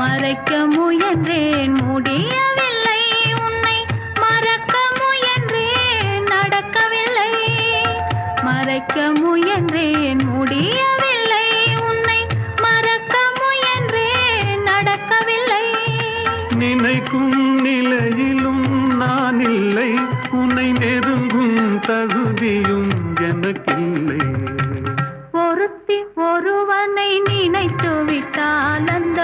மறைக்க முயன்றேன் முடியவில்லை, உன்னை மறக்க முயன்றேன் நடக்கவில்லை. மறைக்க முயன்றேன் முடியவில்லை, உன்னை மறக்க முயன்றேன் நடக்கவில்லை. நினைக்கும் நிலையிலும் நான் இல்லை, உன்னை நெருங்கும் தகுதியும் எனக்கில்லை. ஒருத்தி ஒருவனை நினைத்து விட்டால் அந்த